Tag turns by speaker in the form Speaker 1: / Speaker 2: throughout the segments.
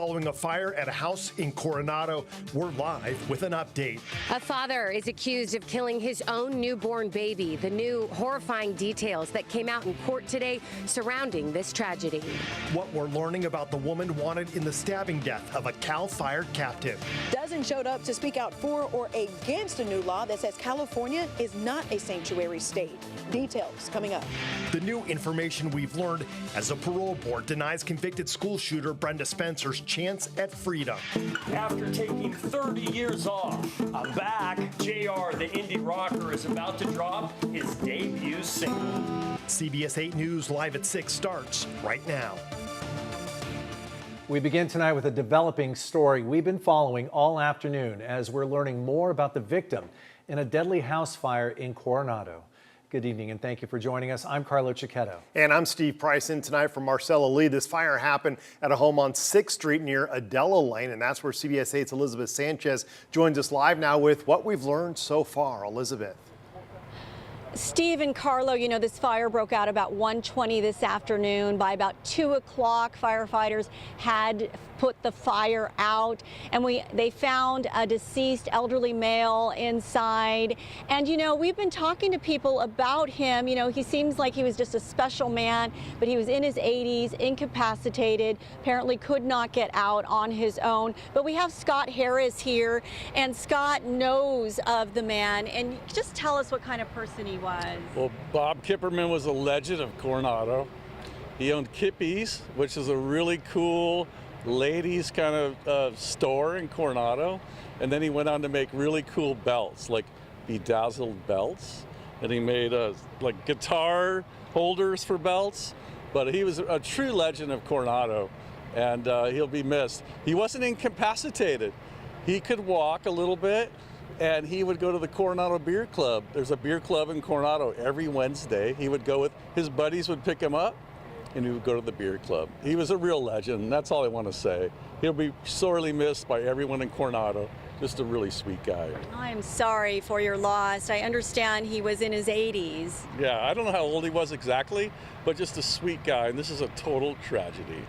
Speaker 1: Following a fire at a house in Coronado, we're live with an update.
Speaker 2: A father is accused of killing his own newborn baby. The new horrifying details that came out in court today surrounding this tragedy.
Speaker 1: What we're learning about the woman wanted in the stabbing death of a Cal Fire captain.
Speaker 3: Dozens showed up to speak out for or against a new law that says California is not a sanctuary state. Details coming up.
Speaker 1: The new information we've learned as a parole board denies convicted school shooter Brenda Spencer's chance at freedom.
Speaker 4: After taking 30 years off, I'm back. JR, the indie rocker, is about to drop his debut single.
Speaker 1: CBS 8 News Live at 6 starts right now.
Speaker 5: We begin tonight with a developing story we've been following all afternoon as we're learning more about the victim in a deadly house fire in Coronado. Good evening and thank you for joining us. I'm Carlo Cicchetto.
Speaker 1: And I'm Steve Price in tonight from Marcella Lee. This fire happened at a home on 6th Street near Adela Lane, and that's where CBS 8's Elizabeth Sanchez joins us live now with what we've learned so far. Elizabeth.
Speaker 6: Steve and Carlo, you know, this fire broke out about 1:20 this afternoon. By about 2 o'clock, firefighters had put the fire out, and they found a deceased elderly male inside. And, you know, we've been talking to people about him. You know, he seems like he was just a special man, but he was in his 80s, incapacitated, apparently could not get out on his own. But we have Scott Harris here, and Scott knows of the man. And just tell us what kind of person he was.
Speaker 7: Well, Bob Kipperman was a legend of Coronado. He owned Kippy's, which is a really cool ladies kind of store in Coronado. And then he went on to make really cool belts, like bedazzled belts. And he made like guitar holders for belts. But he was a true legend of Coronado, and he'll be missed. He wasn't incapacitated. He could walk a little bit. And he would go to the Coronado Beer Club. There's a beer club in Coronado every Wednesday. He would go with his buddies, would pick him up, and he would go to the beer club. He was a real legend. That's all I want to say. He'll be sorely missed by everyone in Coronado. Just a really sweet guy.
Speaker 6: I'm sorry for your loss. I understand he was in his 80s.
Speaker 7: Yeah, I don't know how old he was exactly, but just a sweet guy. And this is a total tragedy.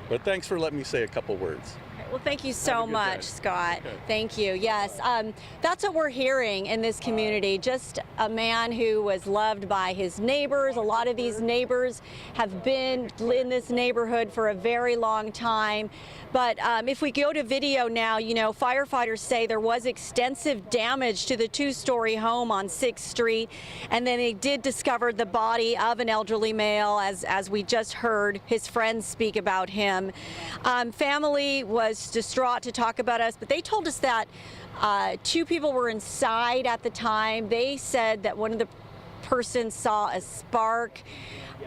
Speaker 7: But thanks for letting me say a couple words.
Speaker 6: Well, thank you so much, Scott.
Speaker 7: Okay.
Speaker 6: Thank you. Yes, that's what we're hearing in this community. Just a man who was loved by his neighbors. A lot of these neighbors have been in this neighborhood for a very long time. But if we go to video now, you know, firefighters say there was extensive damage to the two-story home on 6th Street. And then they did discover the body of an elderly male, as we just heard his friends speak about him. Family was distraught to talk about us, but they told us that 2 people were inside at the time. They said that one of the persons saw a spark.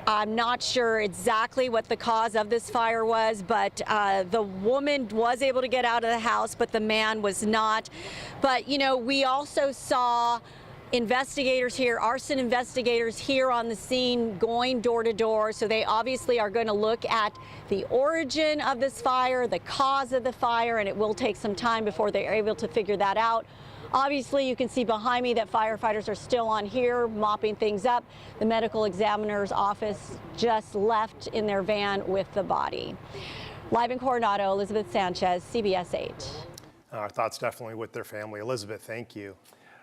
Speaker 6: I'm not sure exactly what the cause of this fire was, but the woman was able to get out of the house, but the man was not. But, you know, we also saw investigators here, arson investigators here on the scene, going door to door. So they obviously are going to look at the origin of this fire, the cause of the fire, and it will take some time before they're able to figure that out. Obviously, you can see behind me that firefighters are still on here mopping things up. The medical examiner's office just left in their van with the body. Live in Coronado, Elizabeth Sanchez, CBS 8.
Speaker 1: Our thoughts definitely with their family. Elizabeth, thank you.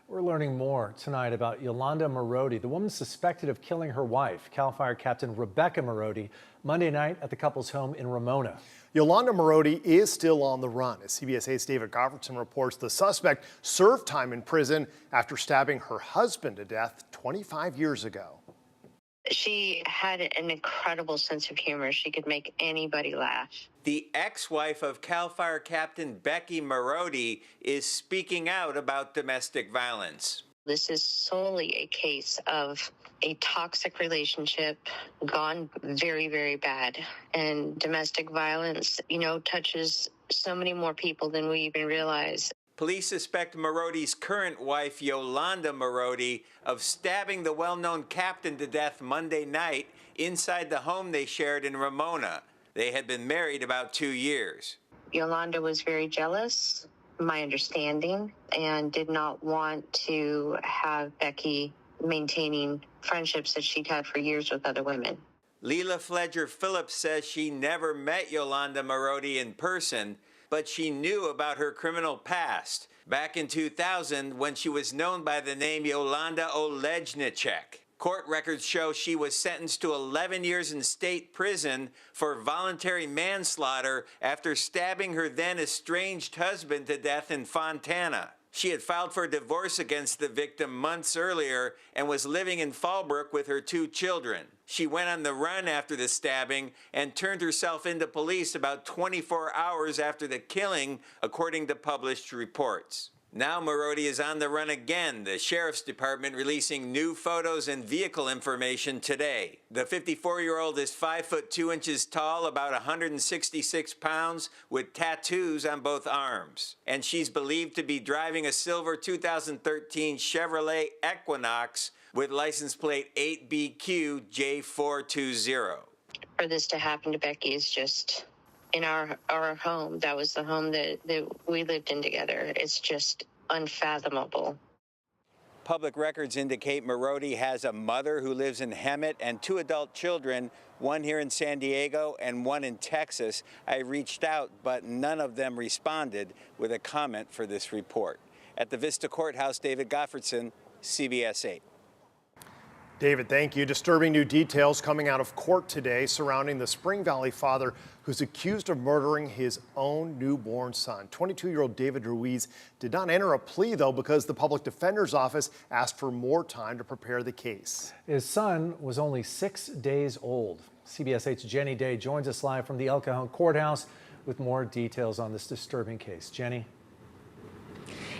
Speaker 5: We're learning more tonight about Yolanda Marodi, the woman suspected of killing her wife, Cal Fire Captain Rebecca Marodi, Monday night at the couple's home in Ramona.
Speaker 1: Yolanda Marodi is still on the run. As CBS 8's David Goffredson reports, the suspect served time in prison after stabbing her husband to death 25 years ago.
Speaker 8: She had an incredible sense of humor. She could make anybody laugh.
Speaker 9: The ex-wife of Cal Fire Captain Becky Marodi is speaking out about domestic violence.
Speaker 8: This is solely a case of a toxic relationship gone very, very bad. And domestic violence, you know, touches so many more people than we even realize.
Speaker 9: Police suspect Marodi's current wife, Yolanda Marodi, of stabbing the well-known captain to death Monday night inside the home they shared in Ramona. They had been married about 2 years.
Speaker 8: Yolanda was very jealous, my understanding, and did not want to have Becky maintaining friendships that she'd had for years with other women.
Speaker 9: Leila Fledger Phillips says she never met Yolanda Marody in person, but she knew about her criminal past back in 2000 when she was known by the name Yolanda Olejniczek. Court records show she was sentenced to 11 years in state prison for voluntary manslaughter after stabbing her then estranged husband to death in Fontana. She had filed for divorce against the victim months earlier and was living in Fallbrook with her 2 children. She went on the run after the stabbing and turned herself into police about 24 hours after the killing, according to published reports. Now Marody is on the run again, the Sheriff's Department releasing new photos and vehicle information today. The 54-year-old is 5 foot 2 inches tall, about 166 pounds, with tattoos on both arms. And she's believed to be driving a silver 2013 Chevrolet Equinox with license plate 8BQ J420.
Speaker 8: For this to happen to Becky is just... in our home, that was the home that we lived in together. It's just unfathomable.
Speaker 9: Public records indicate Marody has a mother who lives in Hemet and 2 adult children, one here in San Diego and one in Texas. I reached out, but none of them responded with a comment for this report. At the Vista Courthouse, David Gottfredson, CBS 8.
Speaker 1: David, thank you. Disturbing new details coming out of court today surrounding the Spring Valley father who's accused of murdering his own newborn son. 22-year-old David Ruiz did not enter a plea, though, because the public defender's office asked for more time to prepare the case.
Speaker 5: His son was only 6 days old. CBS 8's Jenny Day joins us live from the El Cajon courthouse with more details on this disturbing case. Jenny?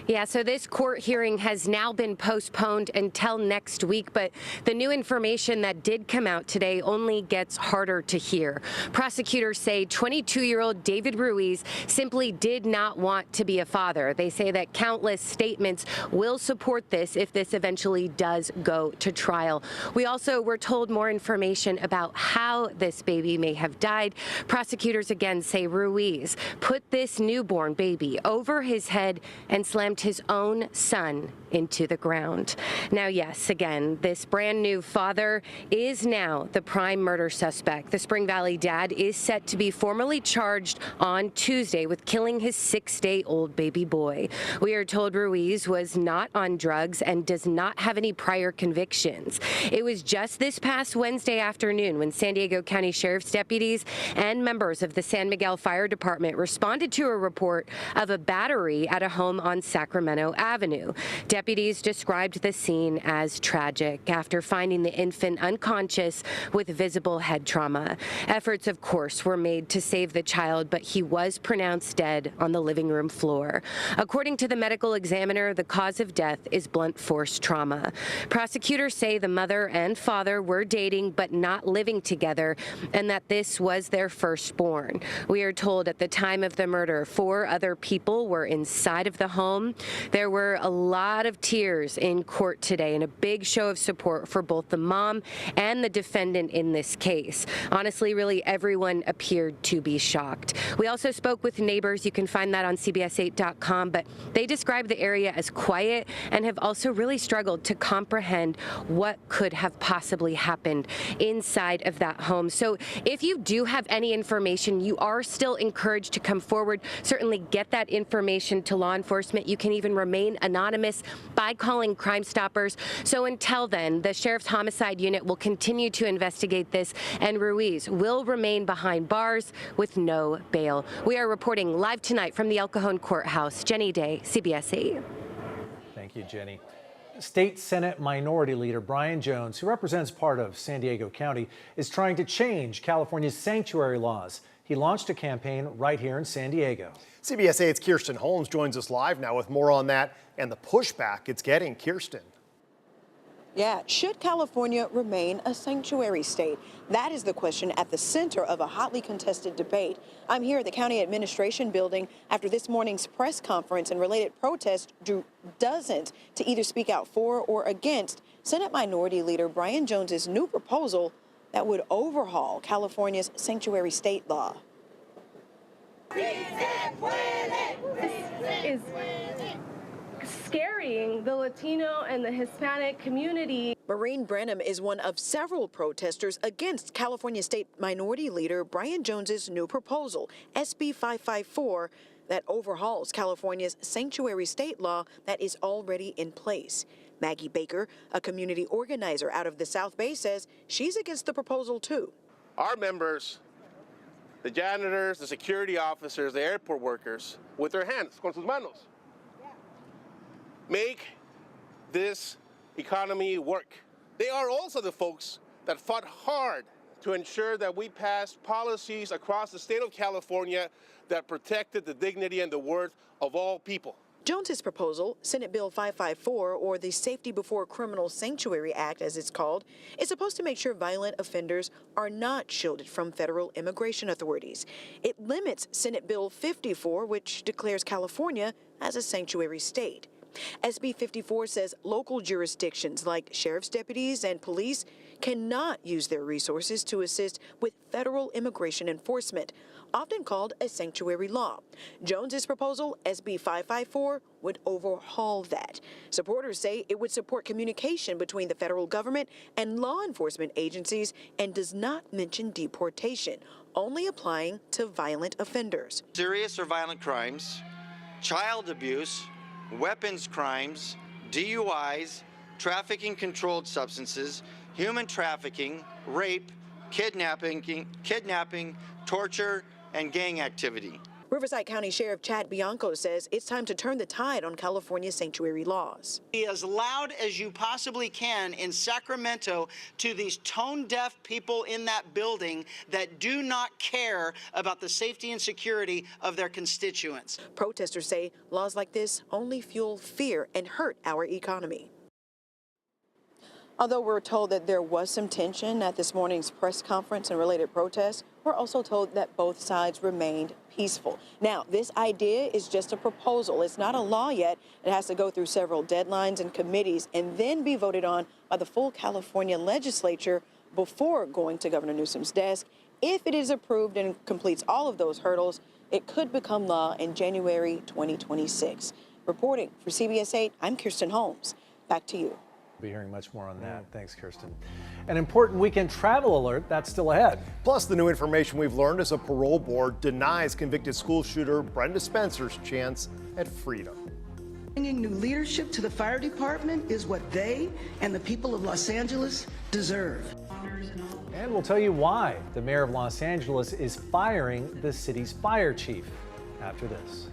Speaker 2: Yeah, so this court hearing has now been postponed until next week, but the new information that did come out today only gets harder to hear. Prosecutors say 22-year-old David Ruiz simply did not want to be a father. They say that countless statements will support this if this eventually does go to trial. We also were told more information about how this baby may have died. Prosecutors again say Ruiz put this newborn baby over his head and slammed his own son into the ground. Now, yes, again, this brand new father is now the prime murder suspect. The Spring Valley dad is set to be formally charged on Tuesday with killing his 6-day-old baby boy. We are told Ruiz was not on drugs and does not have any prior convictions. It was just this past Wednesday afternoon when San Diego County Sheriff's deputies and members of the San Miguel Fire Department responded to a report of a battery at a home on Sacramento Avenue. Deputies described the scene as tragic after finding the infant unconscious with visible head trauma. Efforts, of course, were made to save the child, but he was pronounced dead on the living room floor. According to the medical examiner, the cause of death is blunt force trauma. Prosecutors say the mother and father were dating but not living together, and that this was their firstborn. We are told at the time of the murder, 4 other people were inside of the home. There were a lot of tears in court today and a big show of support for both the mom and the defendant in this case. Honestly, really everyone appeared to be shocked. We also spoke with neighbors. You can find that on CBS8.com, but they described the area as quiet and have also really struggled to comprehend what could have possibly happened inside of that home. So if you do have any information, you are still encouraged to come forward. Certainly get that information to law enforcement. You can even remain anonymous by calling Crime Stoppers. So until then, the Sheriff's Homicide Unit will continue to investigate this, and Ruiz will remain behind bars with no bail. We are reporting live tonight from the El Cajon Courthouse. Jenny Day, CBS 8.
Speaker 5: Thank you, Jenny. State Senate Minority Leader Brian Jones, who represents part of San Diego County, is trying to change California's sanctuary laws. He launched a campaign right here in San Diego.
Speaker 1: CBS 8's Kirsten Holmes joins us live now with more on that and the pushback it's getting. Kirsten.
Speaker 3: Yeah, should California remain a sanctuary state? That is the question at the center of a hotly contested debate. I'm here at the County Administration Building after this morning's press conference and related protest drew dozens to either speak out for or against Senate Minority Leader Brian Jones's new proposal that would overhaul California's sanctuary state law.
Speaker 10: This is scaring the Latino and the Hispanic community.
Speaker 3: Maureen Branham is one of several protesters against California State Minority Leader Brian Jones's new proposal, SB 554, that overhauls California's sanctuary state law that is already in place. Maggie Baker, a community organizer out of the South Bay, says she's against the proposal too.
Speaker 11: Our members, the janitors, the security officers, the airport workers, with their hands, con sus manos, make this economy work. They are also the folks that fought hard to ensure that we passed policies across the state of California that protected the dignity and the worth of all people.
Speaker 3: Jones's proposal, Senate Bill 554, or the Safety Before Criminal Sanctuary Act as it's called, is supposed to make sure violent offenders are not shielded from federal immigration authorities. It limits Senate Bill 54, which declares California as a sanctuary state. SB 54 says local jurisdictions like sheriff's deputies and police cannot use their resources to assist with federal immigration enforcement, often called a sanctuary law. Jones's proposal, SB 554, would overhaul that. Supporters say it would support communication between the federal government and law enforcement agencies and does not mention deportation, only applying to violent offenders.
Speaker 12: Serious or violent crimes, child abuse, weapons crimes, DUIs, trafficking controlled substances, human trafficking, rape, kidnapping, torture, and gang activity.
Speaker 3: Riverside County Sheriff Chad Bianco says it's time to turn the tide on California's sanctuary laws.
Speaker 13: Be as loud as you possibly can in Sacramento to these tone-deaf people in that building that do not care about the safety and security of their constituents.
Speaker 3: Protesters say laws like this only fuel fear and hurt our economy. Although we're told that there was some tension at this morning's press conference and related protests, we're also told that both sides remained peaceful. Now, this idea is just a proposal. It's not a law yet. It has to go through several deadlines and committees and then be voted on by the full California legislature before going to Governor Newsom's desk. If it is approved and completes all of those hurdles, it could become law in January 2026. Reporting for CBS 8, I'm Kirsten Holmes. Back to you.
Speaker 5: We'll be hearing much more on that. Thanks, Kirsten. An important weekend travel alert that's still ahead.
Speaker 1: Plus, the new information we've learned as a parole board denies convicted school shooter Brenda Spencer's chance at freedom.
Speaker 14: Bringing new leadership to the fire department is what they and the people of Los Angeles deserve.
Speaker 5: And we'll tell you why the mayor of Los Angeles is firing the city's fire chief after this.